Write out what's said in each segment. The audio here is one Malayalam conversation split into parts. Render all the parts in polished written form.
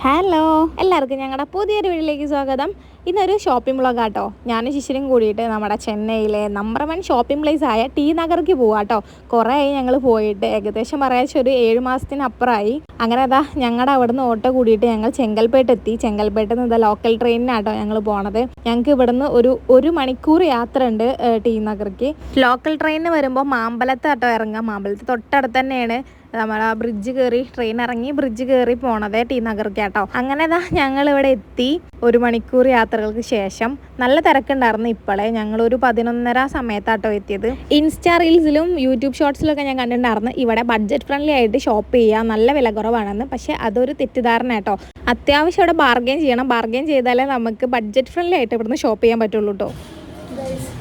ഹലോ, എല്ലാവർക്കും ഞങ്ങളുടെ പുതിയൊരു വീട്ടിലേക്ക് സ്വാഗതം. ഇന്നൊരു ഷോപ്പിംഗ് വ്ളോഗാട്ടോ. ഞാനും ശിശിരും കൂടിയിട്ട് നമ്മുടെ ചെന്നൈയിലെ നമ്പർ 1 ഷോപ്പിംഗ് പ്ലേസ് ആയ ടി നഗർക്ക് പോവാട്ടോ. കുറേ ആയി ഞങ്ങൾ പോയിട്ട്, ഏകദേശം പറയാച്ച ഒരു 7 മാസത്തിനപ്പുറമായി. അങ്ങനെ അതാ ഞങ്ങളുടെ അവിടുന്ന് ഓട്ടോ കൂടിയിട്ട് ഞങ്ങൾ ചെങ്കൽപ്പേട്ട് എത്തി. ചെങ്കൽപ്പേട്ട് നിന്ന് ലോക്കൽ ട്രെയിനിനാട്ടോ ഞങ്ങൾ പോണത്. ഞങ്ങൾക്ക് ഇവിടുന്ന് ഒരു മണിക്കൂർ യാത്ര ഉണ്ട് ടി നഗർക്ക്. ലോക്കൽ ട്രെയിനിന് വരുമ്പോൾ മാമ്പലത്താട്ടോ ഇറങ്ങുക. മാമ്പലത്ത് തൊട്ടടുത്ത് തന്നെയാണ് നമ്മളെ ബ്രിഡ്ജ് കയറി ട്രെയിൻ ഇറങ്ങി ബ്രിഡ്ജ് കയറി പോണത് ടി നഗർക്കാട്ടോ. അങ്ങനെ ഞങ്ങൾ ഇവിടെ എത്തി. 1 മണിക്കൂർ യാത്രകൾക്ക് ശേഷം നല്ല തിരക്കുണ്ടായിരുന്നു. ഇപ്പോഴേ ഞങ്ങളൊരു 11:30 സമയത്താട്ടോ എത്തിയത്. ഇൻസ്റ്റാ റീൽസിലും യൂട്യൂബ് ഷോർട്സിലൊക്കെ ഞാൻ കണ്ടിട്ടുണ്ടായിരുന്നു ഇവിടെ ബഡ്ജറ്റ് ഫ്രണ്ട്ലി ആയിട്ട് ഷോപ്പ് ചെയ്യാൻ നല്ല വില കുറവാണെന്ന്. പക്ഷേ അതൊരു തെറ്റിദ്ധാരണ കേട്ടോ. അത്യാവശ്യം ഇവിടെ ബാർഗെയിൻ ചെയ്യണം. ബാർഗെയിൻ ചെയ്താലേ നമുക്ക് ബഡ്ജറ്റ് ഫ്രണ്ട്ലി ആയിട്ട് ഇവിടുന്ന് ഷോപ്പ് ചെയ്യാൻ പറ്റുള്ളൂ കേട്ടോ.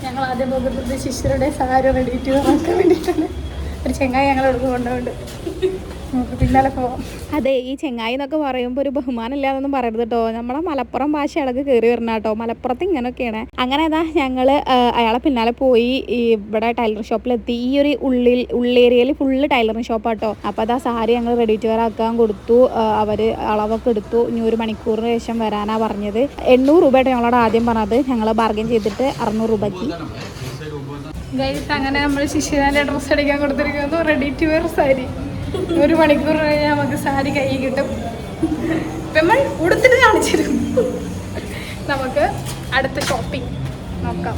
ഞങ്ങൾ ആദ്യം പോകുന്നത് ശിശിരുടെ സാരി റെഡിറ്റ് നോക്കാൻ വേണ്ടിയിട്ടാണ്. ഒരു ചെങ്ങായി ഞങ്ങളെടുത്ത് കൊണ്ടുപോണ്ട് നമുക്ക് പിന്നാലെ പോവാം. അതെ, ഈ ചെങ്ങായി എന്നൊക്കെ പറയുമ്പോൾ ഒരു ബഹുമാനം ഇല്ലാതൊന്നും പറയരുത് കേട്ടോ. നമ്മളെ മലപ്പുറം ഭാഷ ഇടക്ക് കയറി വരണം കേട്ടോ. മലപ്പുറത്ത് ഇങ്ങനെയൊക്കെയാണ്. അങ്ങനെ ഞങ്ങൾ അയാളെ പിന്നാലെ പോയി ഇവിടെ ടൈലറിംഗ് ഷോപ്പിലെത്തി. ഈ ഒരു ഉള്ളേരിയയിൽ ഫുള്ള് ടൈലറിംഗ് ഷോപ്പാട്ടോ. അപ്പോൾ സാരി ഞങ്ങൾ റെഡി ടു വെയർ ആക്കാൻ കൊടുത്തു. അവർ അളവൊക്കെ എടുത്തു. ഇനി 1 മണിക്കൂറിന് ശേഷം വരാനാണ് പറഞ്ഞത്. 800 രൂപയായിട്ട് ഞങ്ങളോട് ആദ്യം പറഞ്ഞത്. ഞങ്ങൾ ബാർഗെയിൻ ചെയ്തിട്ട് 600 രൂപയ്ക്ക്. അങ്ങനെ നമ്മൾ ശിശിരാൻ്റെ ഡ്രസ്സ് അടിക്കാൻ കൊടുത്തിരിക്കുന്നു. Ready to wear sari. 1 മണിക്കൂർ കഴിഞ്ഞാൽ നമുക്ക് സാരി കൈ കിട്ടും. നമ്മൾ ഉടുത്തിട്ട് കാണിച്ചിരും. നമുക്ക് അടുത്ത ഷോപ്പിംഗ് നോക്കാം.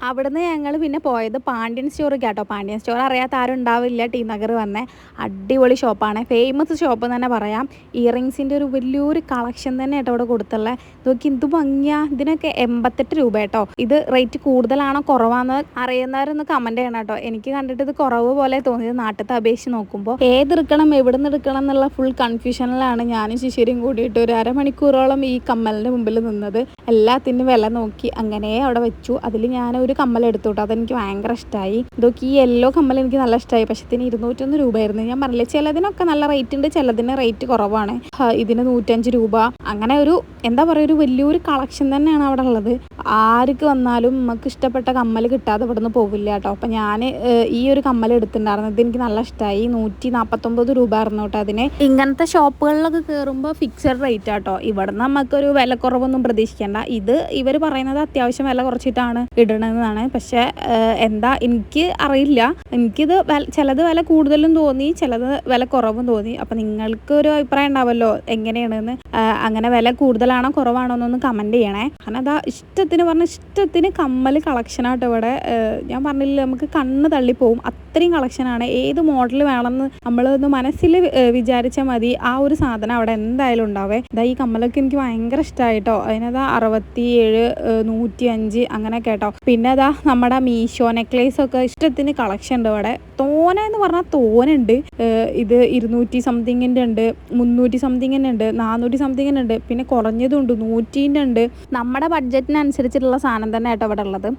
അവിടുന്ന് ഞങ്ങൾ പിന്നെ പോയത് പാണ്ഡ്യൻ സ്റ്റോറിലേക്ക് കേട്ടോ. പാണ്ഡ്യൻ സ്റ്റോർ അറിയാത്ത ആരും ഉണ്ടാവില്ല. ടി നഗർ വന്നേ അടിപൊളി ഷോപ്പാണ്. ഫേമസ് ഷോപ്പ് എന്ന് തന്നെ പറയാം. ഇയറിങ്സിൻ്റെ ഒരു വലിയൊരു കളക്ഷൻ തന്നെ കേട്ടോ ഇവിടെ കൊടുത്തുള്ളത്. നോക്കി എന്ത് ഭംഗിയാ. ഇതിനൊക്കെ 88 രൂപ കേട്ടോ. ഇത് റേറ്റ് കൂടുതലാണോ കുറവാന്ന് അറിയുന്നവരൊന്ന് കമൻറ്റ് ചെയ്യണം കേട്ടോ. എനിക്ക് കണ്ടിട്ട് ഇത് കുറവ് പോലെ തോന്നിയത് നാട്ടിലത്തെ അപേക്ഷിച്ച് നോക്കുമ്പോൾ. ഏതെടുക്കണം എവിടെ നിന്ന് എടുക്കണം എന്നുള്ള ഫുൾ കൺഫ്യൂഷനിലാണ് ഞാനും ശിശിരും കൂടിയിട്ട് ഒരു അരമണിക്കൂറോളം ഈ കമ്മലിൻ്റെ മുമ്പിൽ നിന്നത്. എല്ലാത്തിനും വില നോക്കി അങ്ങനെ അവിടെ വെച്ചു. അതിൽ ഞാൻ ഒരു കമ്മൽ എടുത്തു കേട്ടോ. അതെനിക്ക് ഭയങ്കര ഇഷ്ടമായി. ഇതൊക്കെ ഈ യെല്ലോ കമ്മൽ എനിക്ക് നല്ല ഇഷ്ടമായി. പക്ഷേ ഇതിന് 201 രൂപയായിരുന്നു. ഞാൻ പറഞ്ഞില്ലേ, ചിലതിനൊക്കെ നല്ല റേറ്റ് ഉണ്ട്, ചിലതിന് റേറ്റ് കുറവാണ്. ഇതിന് 105 രൂപ. അങ്ങനെ ഒരു എന്താ പറയുക, ഒരു വലിയൊരു കളക്ഷൻ തന്നെയാണ് അവിടെ ഉള്ളത്. ആർക്ക് വന്നാലും നമുക്ക് ഇഷ്ടപ്പെട്ട കമ്മൽ കിട്ടാതെ ഇവിടെ നിന്ന് പോവില്ല കേട്ടോ. അപ്പം ഞാൻ ഈ ഒരു കമ്മൽ എടുത്തിട്ടുണ്ടായിരുന്നു. ഇത് എനിക്ക് നല്ല ഇഷ്ടമായി. 149 രൂപ ആയിരുന്നു കേട്ടോ അതിന്. ഇങ്ങനത്തെ ഷോപ്പുകളിലൊക്കെ കയറുമ്പോൾ ഫിക്സഡ് റേറ്റ് ആട്ടോ. ഇവിടെ നിന്ന് നമുക്കൊരു വില കുറവൊന്നും പ്രതീക്ഷിക്കേണ്ട. ഇത് ഇവർ പറയുന്നത് അത്യാവശ്യം വില കുറച്ചിട്ടാണ് ഇടണമെന്നാണ്. പക്ഷേ എന്താ എനിക്ക് അറിയില്ല. എനിക്കിത് ചിലത് വില കൂടുതലും തോന്നി, ചിലത് വില കുറവും തോന്നി. അപ്പം നിങ്ങൾക്ക് ഒരു അഭിപ്രായം ഉണ്ടാവുമല്ലോ എങ്ങനെയാണെന്ന്. അങ്ങനെ വില കൂടുതലാണോ കുറവാണോ എന്നൊന്ന് കമൻറ്റ് ചെയ്യണേ. കാരണം അതാ ഇഷ്ടത്തിന് കമ്മൽ കളക്ഷനാട്ടോ ഇവിടെ. ഞാൻ പറഞ്ഞില്ല, നമുക്ക് കണ്ണ് തള്ളിപ്പോവും. അത്രയും കളക്ഷനാണ്. ഏത് മോഡൽ വേണമെന്ന് നമ്മളൊന്ന് മനസ്സിൽ വിചാരിച്ചാൽ മതി. ആ ഒരു സാധനം അവിടെ എന്തായാലും ഉണ്ടാവേ. ഇതാ ഈ കമ്മലൊക്കെ എനിക്ക് ഭയങ്കര ഇഷ്ടമായിട്ടോ. അതിനതാ 67, 105 അങ്ങനെ കേട്ടോ. പിന്നെ അതാ നമ്മുടെ മീഷോ നെക്ലേസ് ഒക്കെ ഇഷ്ടത്തിന് കളക്ഷൻ ഉണ്ട് ഇവിടെ. തോന എന്ന് പറഞ്ഞാൽ തോനുണ്ട്. ഇത് 200 സംതിങ്ങിൻ്റെ ഉണ്ട്, 300 സംതിങ്ങിൻ്റെ ഉണ്ട്, 400 സംതിങ്ങിൻ്റെ ഉണ്ട്. പിന്നെ കുറഞ്ഞതുണ്ട്, 100ൻ്റെ ഉണ്ട്. നമ്മുടെ ബഡ്ജറ്റിനനുസരിച്ചിട്ടുള്ള സാധനം തന്നെ കേട്ടോ ഇവിടെ ഉള്ളത്.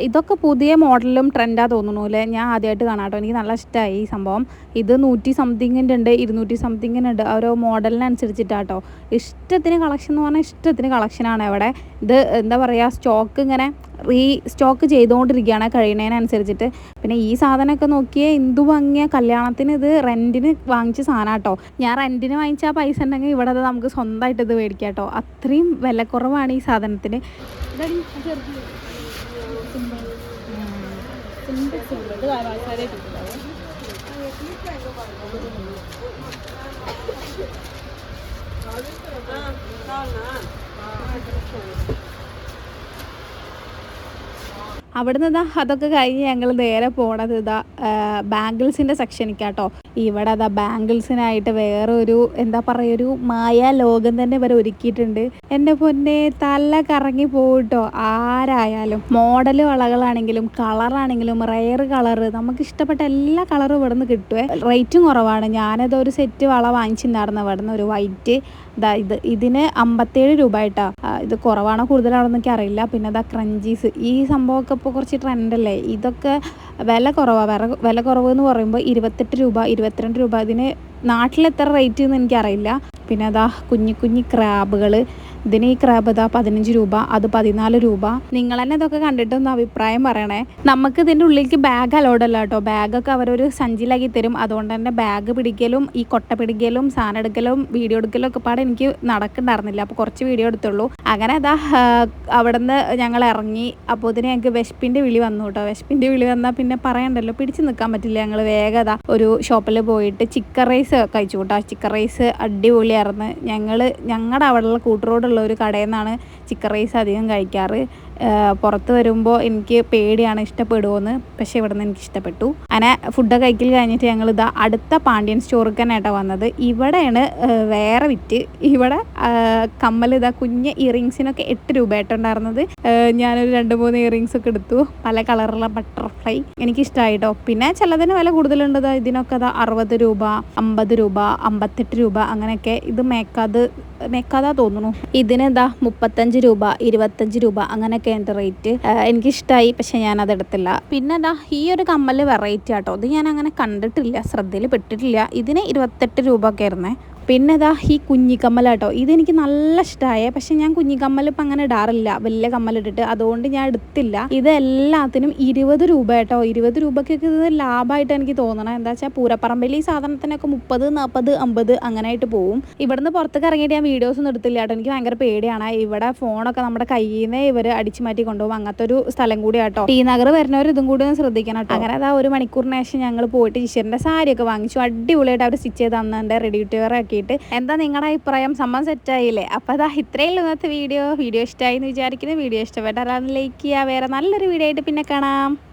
ഇതൊക്കെ പുതിയ മോഡലും ട്രെൻഡാ തോന്നുന്നു അല്ലേ. ഞാൻ ആദ്യമായിട്ട് കാണാം കേട്ടോ. എനിക്ക് നല്ല ഇഷ്ടമായി ഈ സംഭവം. ഇത് 100 സംതിങ്ങിൻ്റെ ഉണ്ട്, 200 സംതിങ്ങിൻ്റെ ഉണ്ട്. ഓരോ മോഡലിനനുസരിച്ചിട്ടാട്ടോ. ഇഷ്ടത്തിന് കളക്ഷൻ എന്ന് പറഞ്ഞാൽ ഇഷ്ടത്തിന് കളക്ഷനാണ് ഇവിടെ. ഇത് എന്താ പറയുക, സ്റ്റോക്ക് ഇങ്ങനെ സ്റ്റോക്ക് ചെയ്തുകൊണ്ടിരിക്കുകയാണ് കഴിയുന്നതിനനുസരിച്ചിട്ട്. പിന്നെ ഈ സാധനമൊക്കെ നോക്കിയേ എന്തു ഭംഗിയാ. കല്യാണത്തിന് ഇത് റെൻറ്റിന് വാങ്ങിച്ച സാധനം കേട്ടോ. ഞാൻ റെൻറ്റിന് വാങ്ങിച്ച ആ പൈസ ഉണ്ടെങ്കിൽ ഇവിടെ നമുക്ക് സ്വന്തമായിട്ട് ഇത് മേടിക്കാം കേട്ടോ. അത്രയും വിലക്കുറവാണ് ഈ സാധനത്തിന്. അവിടുന്ന് അതൊക്കെ കഴിഞ്ഞ് ഞങ്ങൾ നേരെ പോണത് ബാംഗിൾസിൻ്റെ സെക്ഷനിക്കാട്ടോ. ഇവിടെ ബാംഗിൾസിനായിട്ട് വേറൊരു എന്താ പറയുക, ഒരു മായാ ലോകം തന്നെ ഇവർ ഒരുക്കിയിട്ടുണ്ട്. എൻ്റെ പൊന്നെ, തല കറങ്ങി പോയിട്ടോ. ആരായാലും മോഡല് വളകളാണെങ്കിലും കളറാണെങ്കിലും റെയർ കളറ് നമുക്ക് ഇഷ്ടപ്പെട്ട എല്ലാ കളറും ഇവിടെ നിന്ന് കിട്ടുമേ. റേറ്റും കുറവാണ്. ഞാനത് ഒരു സെറ്റ് വള വാങ്ങിച്ചിട്ടുണ്ടായിരുന്നു ഇവിടെ നിന്ന്, ഒരു വൈറ്റ്. ഇതിന് 57 രൂപ ആയിട്ടാ. ഇത് കുറവാണോ കൂടുതലാണോ എന്നൊക്കെ അറിയില്ല. പിന്നെ ക്രഞ്ചീസ്, ഈ സംഭവമൊക്കെ ഇപ്പോൾ കുറച്ച് ട്രെൻഡല്ലേ. ഇതൊക്കെ വില കുറവാണ്. വില കുറവ് എന്ന് പറയുമ്പോൾ 28 രൂപ, 22 രൂപ. ഇതിന് നാട്ടിലെത്ര റേറ്റ് എന്ന് എനിക്കറിയില്ല. പിന്നെ കുഞ്ഞു ക്രാബുകൾ, ഇതിന് ഈ ക്രാബ് ഇതാ 15 രൂപ, അത് 14 രൂപ. നിങ്ങൾ തന്നെ ഇതൊക്കെ കണ്ടിട്ടൊന്ന് അഭിപ്രായം പറയണേ. നമുക്ക് ഇതിൻ്റെ ഉള്ളിലേക്ക് ബാഗ് അലോഡല്ല കേട്ടോ. ബാഗൊക്കെ അവരൊരു സഞ്ചിലാക്കി തരും. അതുകൊണ്ട് തന്നെ ബാഗ് പിടിക്കലും ഈ കൊട്ട പിടിക്കലും സാധനം എടുക്കലും വീഡിയോ എടുക്കലും ഒക്കെ പാടെ എനിക്ക് നടക്കുന്നുണ്ടായിരുന്നില്ല. അപ്പോൾ കുറച്ച് വീഡിയോ എടുത്തുള്ളൂ. അങ്ങനെ അതാ അവിടെ നിന്ന് ഞങ്ങൾ ഇറങ്ങി. അപ്പോൾ ഇതിന് ഞങ്ങൾക്ക് വിശപ്പിൻ്റെ വിളി വന്നു കേട്ടോ. വിശപ്പിൻ്റെ വിളി വന്നാൽ പിന്നെ പറയണ്ടല്ലോ, പിടിച്ച് നിൽക്കാൻ പറ്റില്ല. ഞങ്ങൾ വേഗം ഒരു ഷോപ്പിൽ പോയിട്ട് ചിക്കൻ റൈസ് കഴിച്ചു കേട്ടോ. ചിക്കൻ റൈസ് അടിപൊളിയായിരുന്നു. ഞങ്ങളുടെ അവിടെയുള്ള കൂട്ടുറോഡുള്ള ഒരു കടയിൽ നിന്നാണ് ചിക്കൻ റൈസ് അധികം കഴിക്കാറ്. പുറത്ത് വരുമ്പോൾ എനിക്ക് പേടിയാണ് ഇഷ്ടപ്പെടുമോയെന്ന്. പക്ഷേ ഇവിടെ നിന്ന് എനിക്ക് ഇഷ്ടപ്പെട്ടു. അങ്ങനെ ഫുഡ് കഴിക്കൽ കഴിഞ്ഞിട്ട് ഞങ്ങൾ ഇതാ അടുത്ത പാണ്ഡ്യൻ സ്റ്റോറിൽ തന്നെയാട്ടോ വന്നത്. ഇവിടെയാണ് വേറെ വിറ്റ്. ഇവിടെ കമ്മൽ ഇതാ കുഞ്ഞ് ഇയറിങ്സിനൊക്കെ 8 രൂപ ആയിട്ടുണ്ടായിരുന്നത്. ഞാനൊരു 2-3 ഇയറിങ്സ് ഒക്കെ എടുത്തു. പല കളറുള്ള ബട്ടർഫ്ലൈ എനിക്കിഷ്ടമായിട്ടോ. പിന്നെ ചിലതിന് വില കൂടുതലുണ്ട്. ഇതിനൊക്കെ അതാ 60 രൂപ, 50 രൂപ, 58 രൂപ അങ്ങനെയൊക്കെ. ഇത് മേക്കാതാ തോന്നുന്നു. ഇതിന് ഇതാ 35 രൂപ, 25 രൂപ അങ്ങനെയൊക്കെ എൻ്റെ റേറ്റ്. എനിക്കിഷ്ടമായി, പക്ഷെ ഞാനത് എടുത്തില്ല. പിന്നെ അതാ ഈ ഒരു കമ്മൽ വെറൈറ്റി ആട്ടോ. ഇത് ഞാൻ അങ്ങനെ കണ്ടിട്ടില്ല, ശ്രദ്ധയിൽ പെട്ടിട്ടില്ല. ഇതിന് 28 രൂപ ഒക്കെ ആയിരുന്നേ. പിന്നെ ഇതാ ഈ കുഞ്ഞിക്കമ്മലാട്ടോ. ഇതെനിക്ക് നല്ല ഇഷ്ടമായ, പക്ഷെ ഞാൻ കുഞ്ഞിക്കമ്മൽ ഇപ്പം അങ്ങനെ ഇടാറില്ല, വലിയ കമ്മലിട്ടിട്ട്. അതുകൊണ്ട് ഞാൻ എടുത്തില്ല. ഇത് എല്ലാത്തിനും 20 രൂപ കേട്ടോ. 20 രൂപയ്ക്കൊക്കെ ഇത് ലാഭമായിട്ട് എനിക്ക് തോന്നണം. എന്താ വെച്ചാൽ പൂരപ്പറമ്പിൽ ഈ സാധനത്തിനൊക്കെ 30, 40, 50 അങ്ങനെയായിട്ട് പോവും. ഇവിടുന്ന് പുറത്തേക്ക് ഇറങ്ങിയിട്ട് ഞാൻ വീഡിയോസ് ഒന്നും എടുത്തില്ല കേട്ടോ. എനിക്ക് ഭയങ്കര പേടിയാണ്. ഇവിടെ ഫോണൊക്കെ നമ്മുടെ കയ്യിൽ നിന്ന് ഇവർ അടിച്ചു മാറ്റി കൊണ്ടുപോകും. അങ്ങനത്തെ ഒരു സ്ഥലം കൂടി കേട്ടോ. ടി നഗർ വരുന്നവർ ഇതും കൂടി ഒന്ന് ശ്രദ്ധിക്കണം കേട്ടോ. അങ്ങനെ അതാ 1 മണിക്കൂറിന് ശേഷം ഞങ്ങൾ പോയിട്ട് ടീച്ചറിൻ്റെ സാരിയൊക്കെ വാങ്ങിച്ചു. അടിപൊളിയായിട്ട് അവർ സ്റ്റിച്ച് ചെയ്ത് തന്നതിൻ്റെ റെഡി ടു വെയർ ആക്കിയിട്ട്. എന്താ നിങ്ങളുടെ അഭിപ്രായം? സംഭവം സെറ്റായില്ലേ? അപ്പോൾ അതാ ഇത്രയുള്ള ഇന്നത്തെ വീഡിയോ ഇഷ്ടമായി എന്ന് വിചാരിക്കുന്നു. വീഡിയോ ഇഷ്ടപ്പെട്ടാൽ ലൈക്ക് ചെയ്യുക. വേറെ നല്ലൊരു വീഡിയോ ആയിട്ട് പിന്നെ കാണാം.